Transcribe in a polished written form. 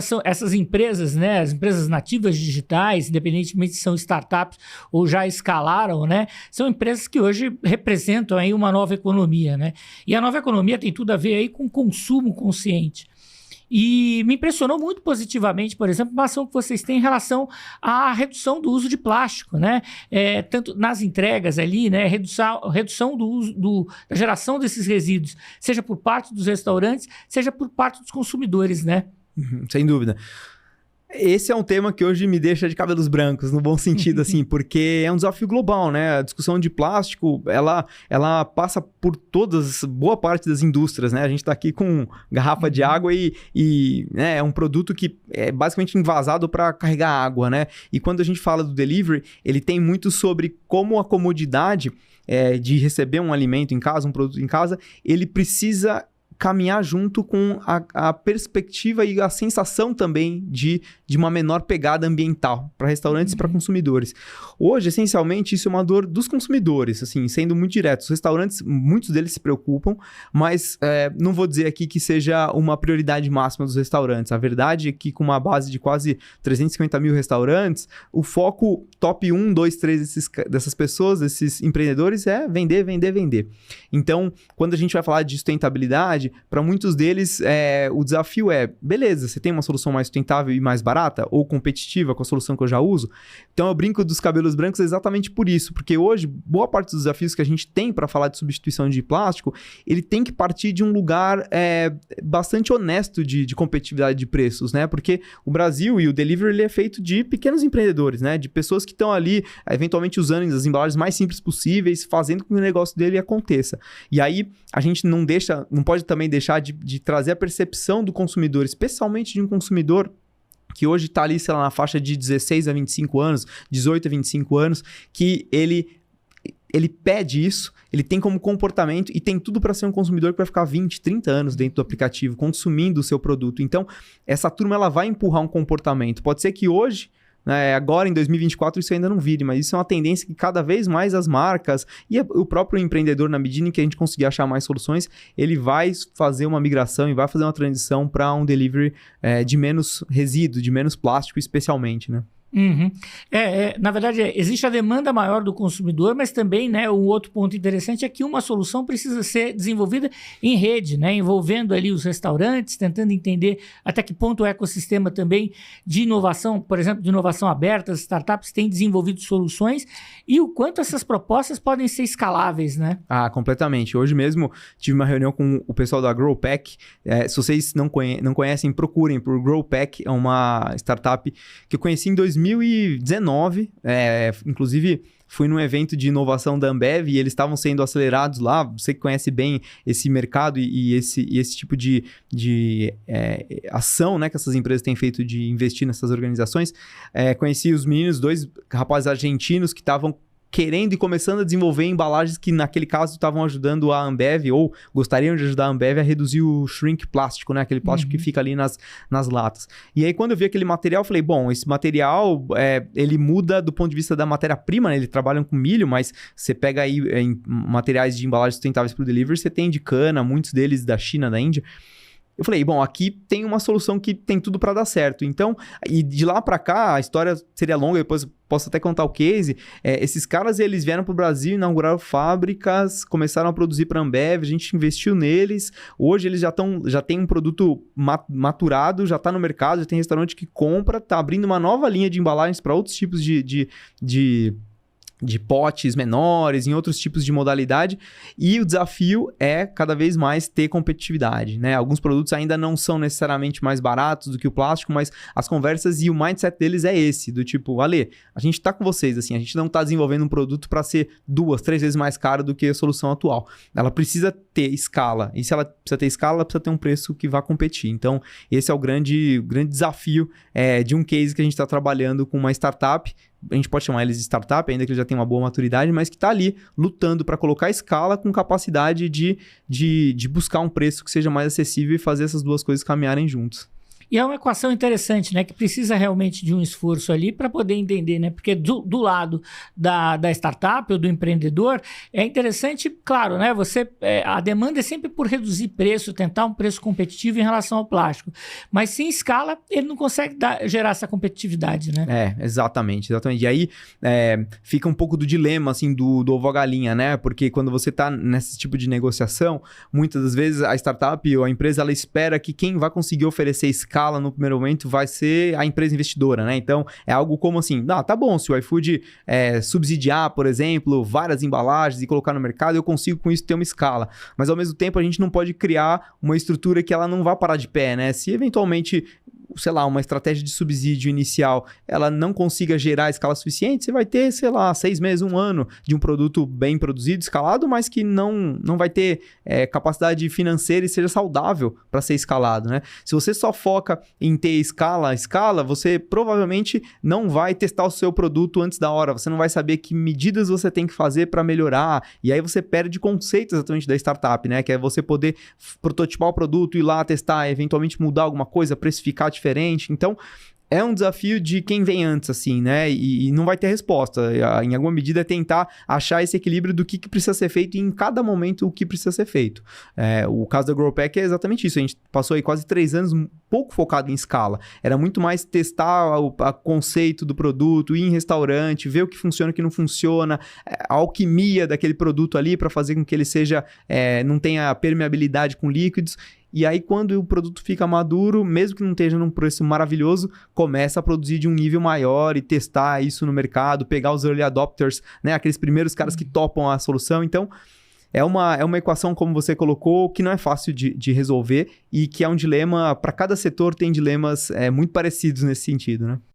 São essas empresas, né, as empresas nativas digitais, independentemente se são startups ou já escalaram, né, são empresas que hoje representam aí uma nova economia, né? E a nova economia tem tudo a ver aí com consumo consciente. E me impressionou muito positivamente, por exemplo, uma ação que vocês têm em relação à redução do uso de plástico, né? Tanto nas entregas ali, né? Redução do uso, da geração desses resíduos, seja por parte dos restaurantes, seja por parte dos consumidores, né? Sem dúvida. Esse é um tema que hoje me deixa de cabelos brancos, no bom sentido, assim, porque é um desafio global, né? A discussão de plástico, ela passa por boa parte das indústrias, né? A gente tá aqui com garrafa de água e né, é um produto que é basicamente envasado para carregar água, né? E quando a gente fala do delivery, ele tem muito sobre como a comodidade de receber um alimento em casa, um produto em casa, ele precisa caminhar junto com a perspectiva e a sensação também de uma menor pegada ambiental para restaurantes e para consumidores. Hoje, essencialmente, isso é uma dor dos consumidores, assim, sendo muito direto. Os restaurantes, muitos deles se preocupam, mas não vou dizer aqui que seja uma prioridade máxima dos restaurantes. A verdade é que com uma base de quase 350 mil restaurantes, o foco top 1, 2, 3 dessas pessoas, desses empreendedores é vender, vender, vender. Então, quando a gente vai falar de sustentabilidade, para muitos deles, o desafio beleza, você tem uma solução mais sustentável e mais barata ou competitiva com a solução que eu já uso? Então eu brinco dos cabelos brancos exatamente por isso, porque hoje, boa parte dos desafios que a gente tem para falar de substituição de plástico, ele tem que partir de um lugar bastante honesto de competitividade de preços, né? Porque o Brasil e o delivery ele é feito de pequenos empreendedores, né? De pessoas que estão ali, eventualmente usando as embalagens mais simples possíveis, fazendo com que o negócio dele aconteça. E aí, a gente não pode também deixar de trazer a percepção do consumidor, especialmente de um consumidor que hoje está ali, sei lá, na faixa de 16 a 25 anos, 18 a 25 anos, que ele pede isso, ele tem como comportamento e tem tudo para ser um consumidor que vai ficar 20, 30 anos dentro do aplicativo, consumindo o seu produto. Então, essa turma ela vai empurrar um comportamento. Pode ser que hoje, agora em 2024 isso ainda não vire, mas isso é uma tendência que cada vez mais as marcas e o próprio empreendedor, na medida em que a gente conseguir achar mais soluções, ele vai fazer uma migração e vai fazer uma transição para um delivery de menos resíduo, de menos plástico especialmente, né? Uhum. Na verdade, existe a demanda maior do consumidor, mas também, né, um outro ponto interessante é que uma solução precisa ser desenvolvida em rede, né, envolvendo ali os restaurantes, tentando entender até que ponto o ecossistema também de inovação, por exemplo, de inovação aberta, as startups têm desenvolvido soluções e o quanto essas propostas podem ser escaláveis, né? Ah, completamente. Hoje mesmo tive uma reunião com o pessoal da Growpack. Se vocês não conhecem, procurem por Growpack, é uma startup que eu conheci em 2019, inclusive fui num evento de inovação da Ambev e eles estavam sendo acelerados lá. Você que conhece bem esse mercado e esse tipo de ação, né, que essas empresas têm feito de investir nessas organizações. Conheci os meninos, 2 rapazes argentinos que estavam querendo e começando a desenvolver embalagens que, naquele caso, estavam ajudando a Ambev ou gostariam de ajudar a Ambev a reduzir o shrink plástico, né? Aquele plástico que fica ali nas latas. E aí, quando eu vi aquele material, eu falei, bom, esse material, ele muda do ponto de vista da matéria-prima, né? Eles trabalham com milho, mas você pega aí em materiais de embalagens sustentáveis para o delivery, você tem de cana, muitos deles da China, da Índia. Eu falei, bom, aqui tem uma solução que tem tudo para dar certo. Então, e de lá para cá, a história seria longa, depois posso até contar o case. Esses caras, eles vieram para o Brasil, inauguraram fábricas, começaram a produzir para a Ambev, a gente investiu neles. Hoje eles já têm um produto maturado, já está no mercado, já tem restaurante que compra, está abrindo uma nova linha de embalagens para outros tipos de potes menores, em outros tipos de modalidade, e o desafio é cada vez mais ter competitividade, né? Alguns produtos ainda não são necessariamente mais baratos do que o plástico, mas as conversas e o mindset deles é esse, do tipo, Ale, a gente tá com vocês, assim, a gente não tá desenvolvendo um produto para ser 2, 3 vezes mais caro do que a solução atual. Ela precisa ter escala, e se ela precisa ter escala, ela precisa ter um preço que vá competir. Então, esse é o grande desafio de um case que a gente está trabalhando com uma startup. A gente pode chamar eles de startup, ainda que eles já tenham uma boa maturidade, mas que está ali lutando para colocar escala com capacidade de buscar um preço que seja mais acessível e fazer essas duas coisas caminharem juntos. E é uma equação interessante, né? Que precisa realmente de um esforço ali para poder entender, né? Porque do lado da startup ou do empreendedor, é interessante, claro, né? A demanda é sempre por reduzir preço, tentar um preço competitivo em relação ao plástico. Mas sem escala, ele não consegue gerar essa competitividade, né? Exatamente. E aí, fica um pouco do dilema, assim, do ovo à galinha, né? Porque quando você está nesse tipo de negociação, muitas das vezes a startup ou a empresa, ela espera que quem vai conseguir oferecer escala no primeiro momento vai ser a empresa investidora, né? Então, é algo como assim, tá bom, se o iFood subsidiar, por exemplo, várias embalagens e colocar no mercado, eu consigo com isso ter uma escala. Mas, ao mesmo tempo, a gente não pode criar uma estrutura que ela não vá parar de pé, né? Se, eventualmente, sei lá, uma estratégia de subsídio inicial, ela não consiga gerar escala suficiente, você vai ter, sei lá, 6 meses, 1 ano de um produto bem produzido, escalado, mas que não vai ter capacidade financeira e seja saudável para ser escalado, né? Se você só foca em ter escala, você provavelmente não vai testar o seu produto antes da hora, você não vai saber que medidas você tem que fazer para melhorar, e aí você perde o conceito exatamente da startup, né? Que é você poder prototipar o produto, ir lá testar, eventualmente mudar alguma coisa, precificar diferente. Então, é um desafio de quem vem antes, assim, né? E não vai ter resposta. Em alguma medida, é tentar achar esse equilíbrio do que precisa ser feito e em cada momento o que precisa ser feito. O caso da Growpack é exatamente isso. A gente passou aí quase 3 anos pouco focado em escala. Era muito mais testar o conceito do produto, ir em restaurante, ver o que funciona e o que não funciona, a alquimia daquele produto ali para fazer com que ele seja, não tenha permeabilidade com líquidos. E aí, quando o produto fica maduro, mesmo que não esteja num preço maravilhoso, começa a produzir de um nível maior e testar isso no mercado, pegar os early adopters, né? Aqueles primeiros caras que topam a solução. Então, é uma equação, como você colocou, que não é fácil de resolver e que é um dilema, para cada setor tem dilemas muito parecidos nesse sentido, né?